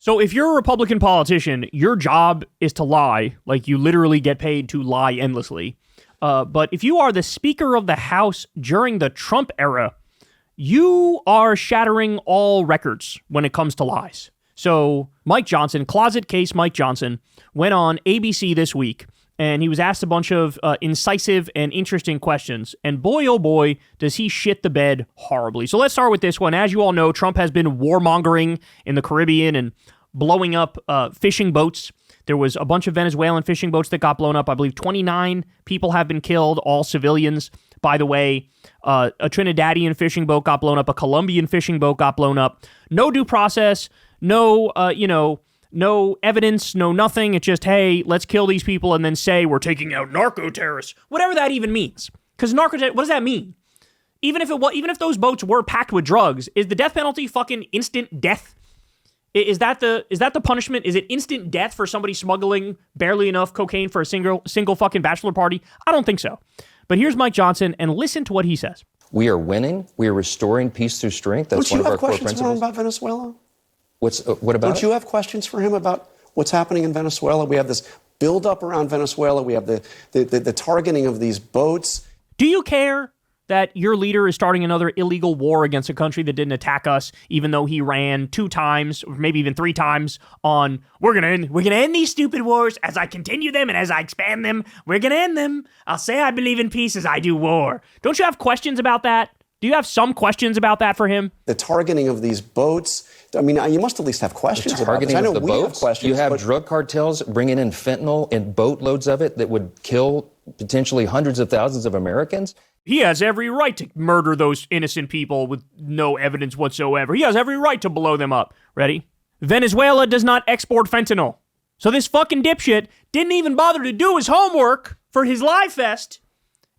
So if you're a Republican politician, your job is to lie. Like, you literally get paid to lie endlessly. But if you are the Speaker of the House during the Trump era, you are shattering all records when it comes to lies. So Mike Johnson, closet case Mike Johnson, went on ABC this week, and he was asked a bunch of incisive and interesting questions. And boy, oh boy, does he shit the bed horribly. So let's start with this one. As you all know, Trump has been warmongering in the Caribbean and blowing up fishing boats. There was a bunch of Venezuelan fishing boats that got blown up. I believe 29 people have been killed, all civilians. By the way, a Trinidadian fishing boat got blown up. A Colombian fishing boat got blown up. No due process. No, no evidence, no nothing. It's just, hey, let's kill these people and then say we're taking out narco-terrorists. Whatever that even means. Because what does that mean? Even if those boats were packed with drugs, is the death penalty fucking instant death? Is that the punishment? Is it instant death for somebody smuggling barely enough cocaine for a single fucking bachelor party? I don't think so. But here's Mike Johnson, and listen to what he says. We are winning. We are restoring peace through strength. That's one of our core principles. Don't you have questions for him about Venezuela? What about? Don't you have questions for him about what's happening in Venezuela? We have this buildup around Venezuela. We have the targeting of these boats. Do you care that your leader is starting another illegal war against a country that didn't attack us, even though he ran 2 times, or maybe even 3 times on, we're gonna end these stupid wars as I continue them and as I expand them, we're gonna end them. I'll say I believe in peace as I do war. Don't you have questions about that? Do you have some questions about that for him? The targeting of these boats. I mean, you must at least have questions about this. I know we have questions. You have drug cartels bringing in fentanyl in boatloads of it that would kill potentially hundreds of thousands of Americans. He has every right to murder those innocent people with no evidence whatsoever. He has every right to blow them up. Ready? Venezuela does not export fentanyl. So this fucking dipshit didn't even bother to do his homework for his live fest.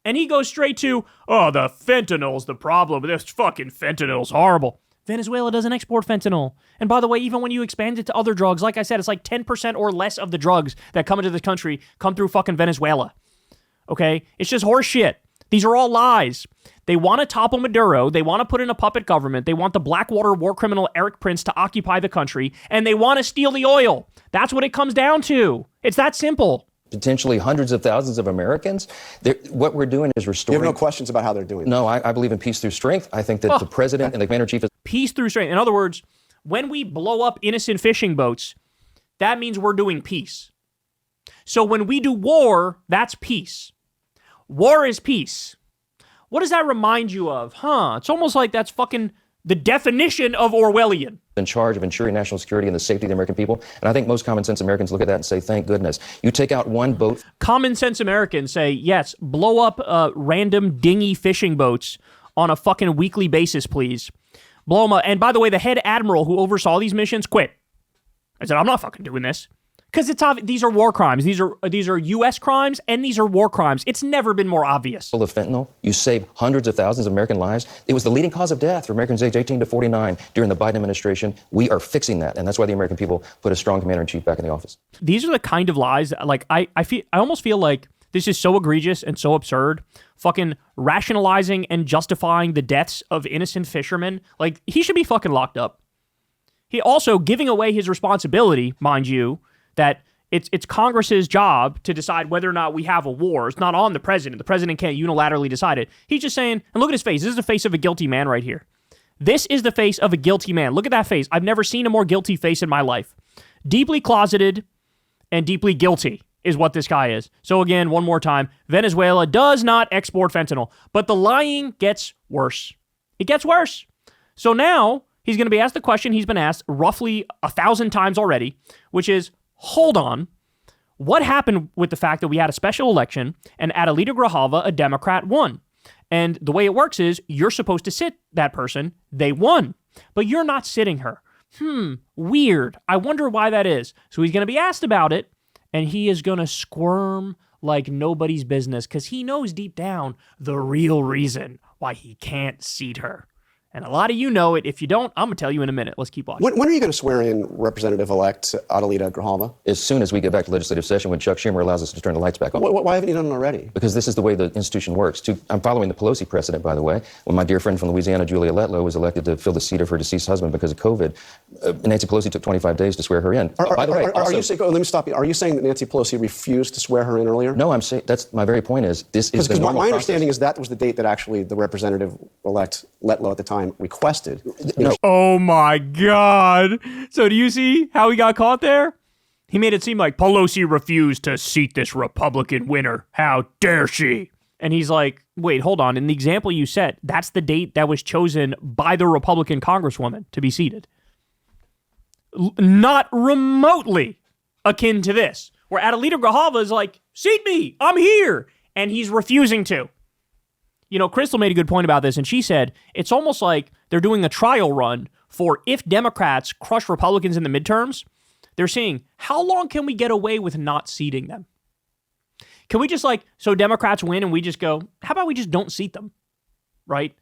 And he goes straight to, oh, the fentanyl's the problem. This fucking fentanyl's horrible. Venezuela doesn't export fentanyl. And by the way, even when you expand it to other drugs, like I said, it's like 10% or less of the drugs that come into this country come through fucking Venezuela. Okay? It's just horse shit. These are all lies. They want to topple Maduro. They want to put in a puppet government. They want the Blackwater war criminal Eric Prince to occupy the country. And they want to steal the oil. That's what it comes down to. It's that simple. Potentially hundreds of thousands of Americans. What we're doing is restoring. You have no questions about how they're doing it. No, I believe in peace through strength. I think that the president and the commander-in-chief is... Peace through strength. In other words, when we blow up innocent fishing boats, that means we're doing peace. So when we do war, that's peace. War is peace. What does that remind you of? It's almost like that's fucking the definition of Orwellian. In charge of ensuring national security and the safety of the American people. And I think most common sense Americans look at that and say, thank goodness. You take out one boat. Common sense Americans say, yes, blow up random dinghy fishing boats on a fucking weekly basis, please. Blow them up. And by the way, the head admiral who oversaw these missions quit. I said, I'm not fucking doing this. Because it's obvious. These are war crimes. These are U.S. crimes, and these are war crimes. It's never been more obvious. Full of fentanyl. You save hundreds of thousands of American lives. It was the leading cause of death for Americans aged 18 to 49 during the Biden administration. We are fixing that, and that's why the American people put a strong commander-in-chief back in the office. These are the kind of lies that, like, I almost feel like this is so egregious and so absurd. Fucking rationalizing and justifying the deaths of innocent fishermen. Like, he should be fucking locked up. He also giving away his responsibility, mind you, that it's Congress's job to decide whether or not we have a war. It's not on the president. The president can't unilaterally decide it. He's just saying, and look at his face. This is the face of a guilty man right here. This is the face of a guilty man. Look at that face. I've never seen a more guilty face in my life. Deeply closeted and deeply guilty is what this guy is. So again, one more time, Venezuela does not export fentanyl, but the lying gets worse. It gets worse. So now he's going to be asked the question he's been asked roughly 1,000 times already, which is, hold on, what happened with the fact that we had a special election and Adelita Grijalva, a Democrat, won? And the way it works is you're supposed to sit that person. They won, but you're not sitting her. Weird. I wonder why that is. So he's going to be asked about it, and he is going to squirm like nobody's business because he knows deep down the real reason why he can't seat her. And a lot of you know it. If you don't, I'm going to tell you in a minute. Let's keep watching. When are you going to swear in Representative-elect Adelita Grijalva? As soon as we get back to legislative session, when Chuck Schumer allows us to turn the lights back on. Why haven't you done it already? Because this is the way the institution works. I'm following the Pelosi precedent, by the way. When my dear friend from Louisiana, Julia Letlow, was elected to fill the seat of her deceased husband because of COVID, Nancy Pelosi took 25 days to swear her in. By the way, are you saying, let me stop you. Are you saying that Nancy Pelosi refused to swear her in earlier? No, I'm saying, that's my very point is, this is the normal my process. understanding is that was the date that actually the Representative-elect Letlow at the time requested. No. Oh my God. So do you see how he got caught there? He made it seem like Pelosi refused to seat this Republican winner. How dare she? And he's like, wait, hold on. In the example you set, that's the date that was chosen by the Republican Congresswoman to be seated. Not remotely akin to this, where Adelita Grijalva is like, seat me, I'm here. And he's refusing to. You know, Crystal made a good point about this, and she said it's almost like they're doing a trial run for if Democrats crush Republicans in the midterms, they're saying, how long can we get away with not seating them? Can we just so Democrats win and we just go, how about we just don't seat them? Right?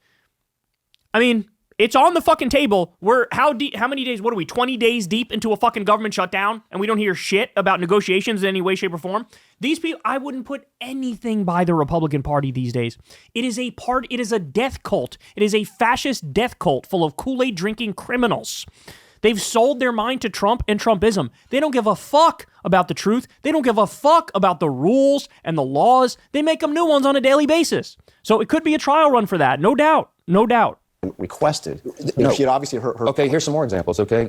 I mean, it's on the fucking table. We're how many days, what are we, 20 days deep into a fucking government shutdown and we don't hear shit about negotiations in any way, shape, or form? These people, I wouldn't put anything by the Republican Party these days. It is a death cult. It is a fascist death cult full of Kool-Aid drinking criminals. They've sold their mind to Trump and Trumpism. They don't give a fuck about the truth. They don't give a fuck about the rules and the laws. They make them new ones on a daily basis. So it could be a trial run for that. No doubt. No doubt. Requested. No. She had obviously her. Okay, here's some more examples, okay?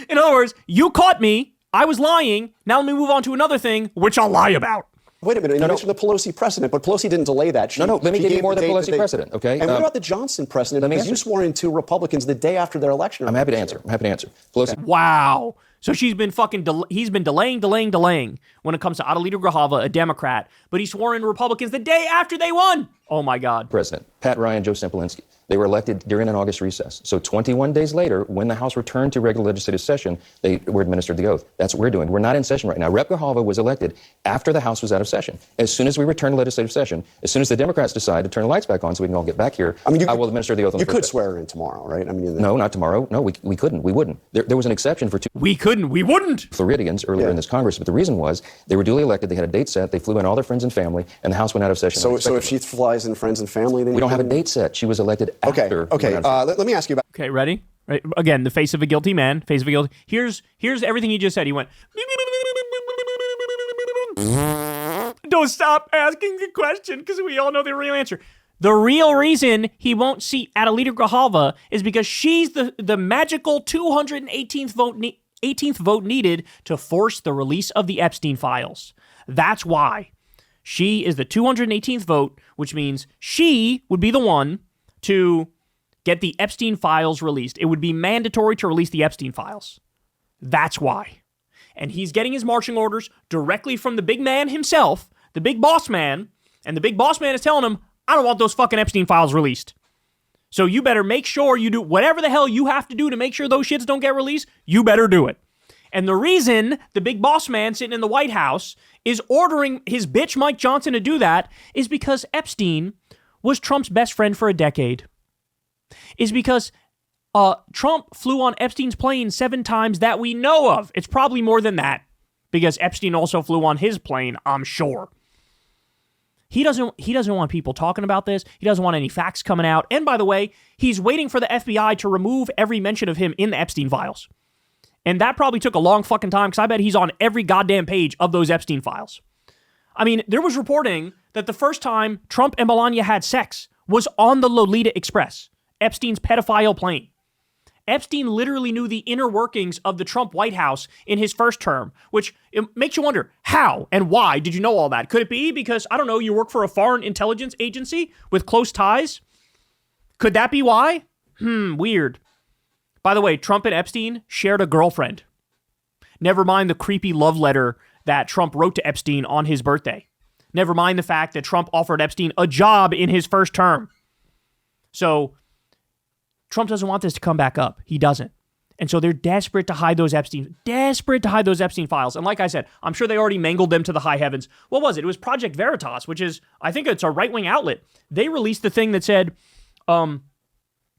In other words, you caught me. I was lying. Now let me move on to another thing, which I'll lie about. Wait a minute. You mentioned the Pelosi precedent, but Pelosi didn't delay that. Let me give you more of the Pelosi precedent, okay? And what about the Johnson precedent? Because you swore in 2 Republicans the day after their election. I'm happy to answer. Pelosi. Wow. So he's been delaying when it comes to Adelita Grijalva, a Democrat, but he swore in Republicans the day after they won. Oh my God. President. Pat Ryan, Joe Simplinsky. They were elected during an August recess. So 21 days later, when the House returned to regular legislative session, they were administered the oath. That's what we're doing. We're not in session right now. Rep. Grijalva was elected after the House was out of session. As soon as we return to legislative session, as soon as the Democrats decide to turn the lights back on so we can all get back here, I will administer the oath on the You could swear her in tomorrow, right? No, not tomorrow. No, we couldn't. We wouldn't. There was an exception for 2 We couldn't. We wouldn't. Floridians earlier in this Congress, but the reason was they were duly elected. They had a date set. They flew in all their friends and family, and the House went out of session. So if she flies in friends and family, then we don't have a date set. She was elected after. Okay. Let me ask you about. Okay, ready? Right. Again, the face of a guilty man. Face of a guilty. Here's everything he just said. He went. Don't stop asking the question because we all know the real answer. The real reason he won't seat Adelita Grijalva is because she's the magical 218th vote 18th vote needed to force the release of the Epstein files. That's why. She is the 218th vote, which means she would be the one to get the Epstein files released. It would be mandatory to release the Epstein files. That's why. And he's getting his marching orders directly from the big man himself, the big boss man, and the big boss man is telling him, I don't want those fucking Epstein files released. So you better make sure you do whatever the hell you have to do to make sure those shits don't get released. You better do it. And the reason the big boss man sitting in the White House is ordering his bitch Mike Johnson to do that is because Epstein was Trump's best friend for a decade. Is because Trump flew on Epstein's plane 7 times that we know of. It's probably more than that because Epstein also flew on his plane, I'm sure. He doesn't want people talking about this. He doesn't want any facts coming out. And by the way, he's waiting for the FBI to remove every mention of him in the Epstein files. And that probably took a long fucking time because I bet he's on every goddamn page of those Epstein files. I mean, there was reporting that the first time Trump and Melania had sex was on the Lolita Express, Epstein's pedophile plane. Epstein literally knew the inner workings of the Trump White House in his first term, which it makes you wonder, how and why did you know all that? Could it be because, I don't know, you work for a foreign intelligence agency with close ties? Could that be why? Weird. By the way, Trump and Epstein shared a girlfriend. Never mind the creepy love letter that Trump wrote to Epstein on his birthday. Never mind the fact that Trump offered Epstein a job in his first term. So Trump doesn't want this to come back up. He doesn't. And so they're desperate to hide those Epstein files. And like I said, I'm sure they already mangled them to the high heavens. What was it? It was Project Veritas, which is, I think it's a right-wing outlet. They released the thing that said,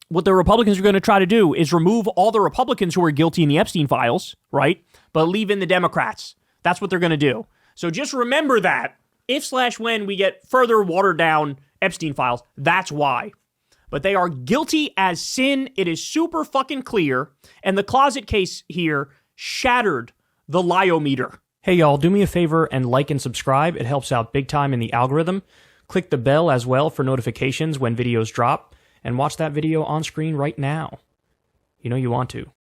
what the Republicans are going to try to do is remove all the Republicans who are guilty in the Epstein files, right? But leave in the Democrats. That's what they're going to do. So just remember that if/when we get further watered down Epstein files, that's why. But they are guilty as sin. It is super fucking clear. And the closet case here shattered the lie-o-meter. Hey, y'all, do me a favor and like and subscribe. It helps out big time in the algorithm. Click the bell as well for notifications when videos drop. And watch that video on screen right now. You know you want to.